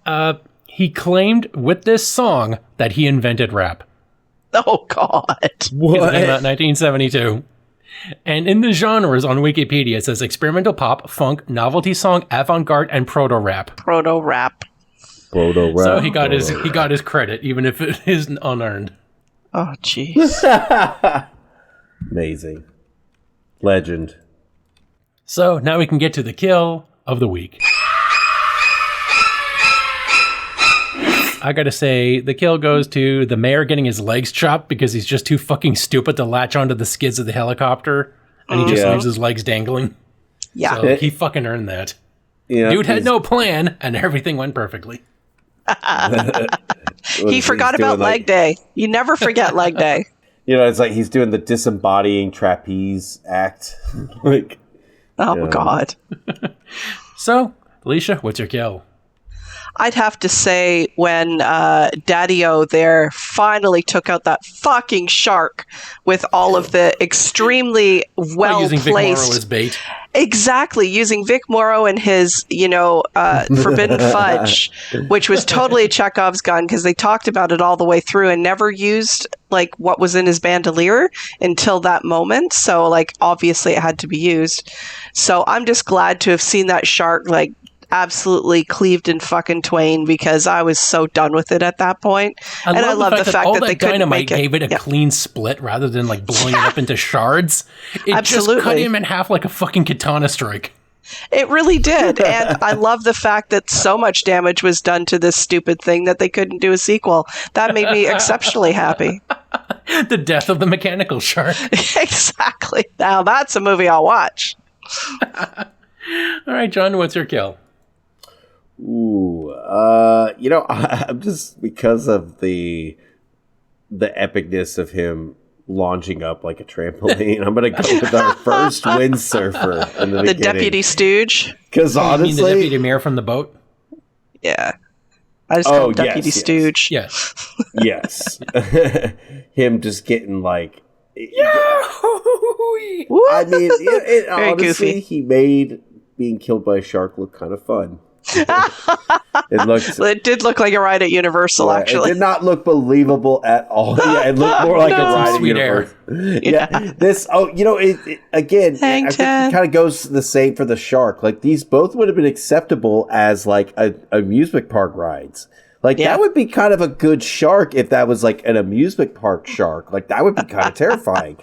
He claimed with this song that he invented rap. Oh, God. It came out in 1972. And in the genres on Wikipedia, it says experimental pop, funk, novelty song, avant-garde, and proto-rap. Proto-rap. So he got his credit, even if it isn't unearned. Oh, jeez. Amazing. Legend. So now we can get to the kill of the week. I gotta say, the kill goes to the mayor getting his legs chopped because he's just too fucking stupid to latch onto the skids of the helicopter, and he just leaves his legs dangling. Yeah. So he fucking earned that. Yeah, Dude had no plan, and everything went perfectly. He forgot about leg day. You never forget leg day. You know, it's like he's doing the disembodying trapeze act. Like, oh, God. So, Alicia, what's your kill? I'd have to say when Daddy-O there finally took out that fucking shark with all of the extremely Using Vic Morrow as well-placed... bait. Exactly, using Vic Morrow and his, forbidden fudge, which was totally a Chekhov's gun because they talked about it all the way through and never used like what was in his bandolier until that moment. So like obviously it had to be used. So I'm just glad to have seen that shark like absolutely cleaved in fucking twain because I was so done with it at that point. And I love the fact that they couldn't make it. Gave it a clean split rather than like blowing it up into shards. It Absolutely. just cut him in half like a fucking katana strike. It really did. And I love the fact that so much damage was done to this stupid thing that they couldn't do a sequel. That made me exceptionally happy. The death of the mechanical shark. Exactly. Now that's a movie I'll watch. All right, John, what's your kill? Ooh, I'm just because of the epicness of him launching up like a trampoline. I'm gonna go with our first windsurfer in the beginning. Deputy stooge. Because honestly, you mean the deputy mayor from the boat? Yeah, I just call him Deputy Stooge. Yes. Yes, him just getting like. Yahoo! I mean, Very honestly, goofy. he made being killed by a shark look kind of fun. It did look like a ride at Universal, actually. It did not look believable at all. Yeah, it looked more like a ride at Sweet Universal. Yeah. This, it again, Hang I think it kind of goes the same for the shark. Like, these both would have been acceptable as, like, amusement park rides. Like, that would be kind of a good shark if that was, like, an amusement park shark. Like, that would be kind of terrifying.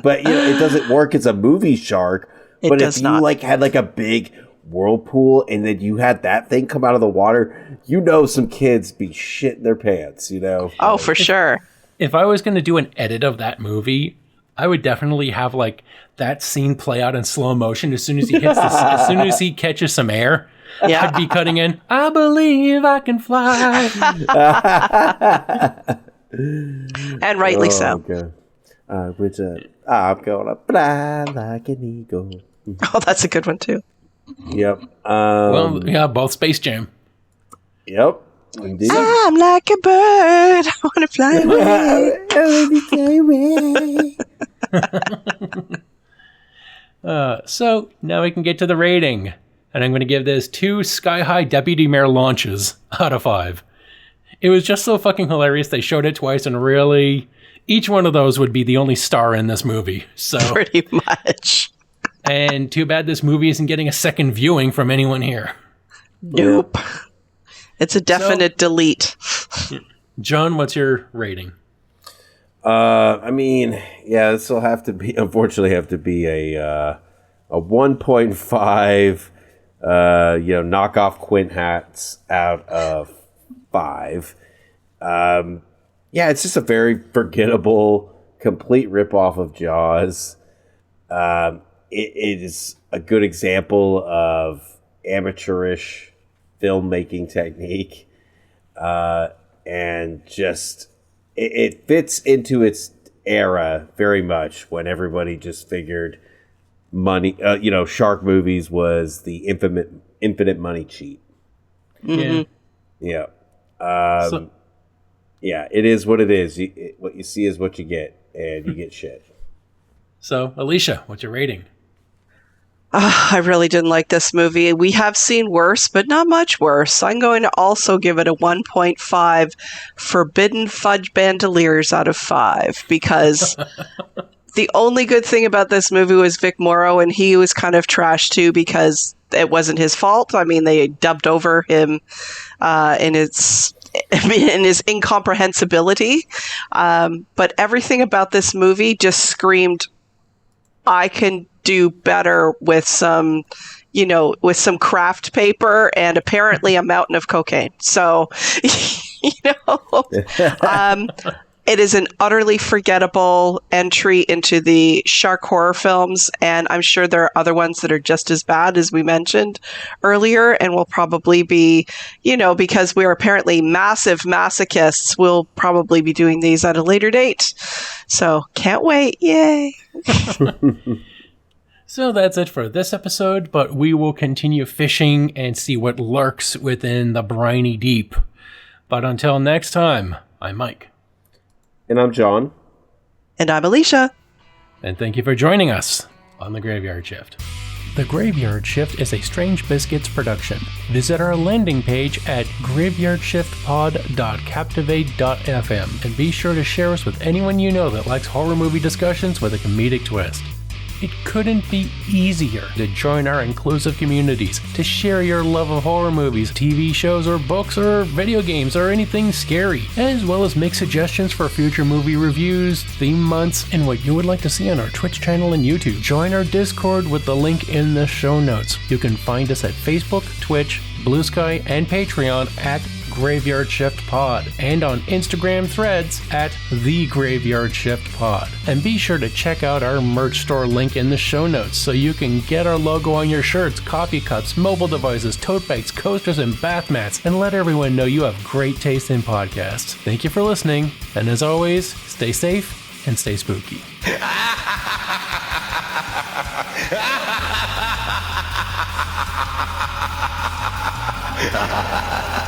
But, it doesn't work as a movie shark. But if you, like, had, like, a big whirlpool and then you had that thing come out of the water, some kids be shitting their pants, Oh, for sure. If I was going to do an edit of that movie, I would definitely have like that scene play out in slow motion as soon as he hits as soon as he catches some air. Yeah. I'd be cutting in, I believe I can fly. And rightly so. Okay. I'm gonna fly like an eagle. Oh, that's a good one too. Yep. Well, yeah, both Space Jam. Yep. Indeed. I'm like a bird. I want to fly away. So now we can get to the rating. And I'm going to give this 2 sky-high deputy mayor launches out of 5. It was just so fucking hilarious. They showed it twice, and really, each one of those would be the only star in this movie. So pretty much. And too bad this movie isn't getting a second viewing from anyone here. Nope. It's a definite delete. John, what's your rating? I mean, this will unfortunately have to be a 1.5, knockoff Quint hats out of 5. It's just a very forgettable, complete ripoff of Jaws. It is a good example of amateurish filmmaking technique, and just it fits into its era very much when everybody just figured money, shark movies was the infinite money cheat. Mm-hmm. Yeah. It is what it is. What you see is what you get, and you get shit. So, Alicia, what's your rating? I really didn't like this movie. We have seen worse, but not much worse. I'm going to also give it a 1.5 forbidden fudge bandoliers out of 5 because the only good thing about this movie was Vic Morrow, and he was kind of trash too because it wasn't his fault. I mean, they dubbed over him in his incomprehensibility. But everything about this movie just screamed, I can do better with some craft paper and apparently a mountain of cocaine. So you know, it is an utterly forgettable entry into the shark horror films, and I'm sure there are other ones that are just as bad as we mentioned earlier, and will probably be, you know, because we're apparently massive masochists, we'll probably be doing these at a later date. So, can't wait. Yay. So that's it for this episode, but we will continue fishing and see what lurks within the briny deep. But until next time, I'm Mike. And I'm John. And I'm Alicia. And thank you for joining us on The Graveyard Shift. The Graveyard Shift is a Strange Biscuits production. Visit our landing page at graveyardshiftpod.captivate.fm and be sure to share us with anyone you know that likes horror movie discussions with a comedic twist. It couldn't be easier to join our inclusive communities, to share your love of horror movies, TV shows, or books, or video games, or anything scary, as well as make suggestions for future movie reviews, theme months, and what you would like to see on our Twitch channel and YouTube. Join our Discord with the link in the show notes. You can find us at Facebook, Twitch, Blue Sky, and Patreon at Graveyard Shift Pod, and on Instagram threads at The Graveyard Shift Pod. And be sure to check out our merch store link in the show notes so you can get our logo on your shirts, coffee cups, mobile devices, tote bags, coasters, and bath mats, and let everyone know you have great taste in podcasts. Thank you for listening, and as always, stay safe and stay spooky. Ha ha ha ha!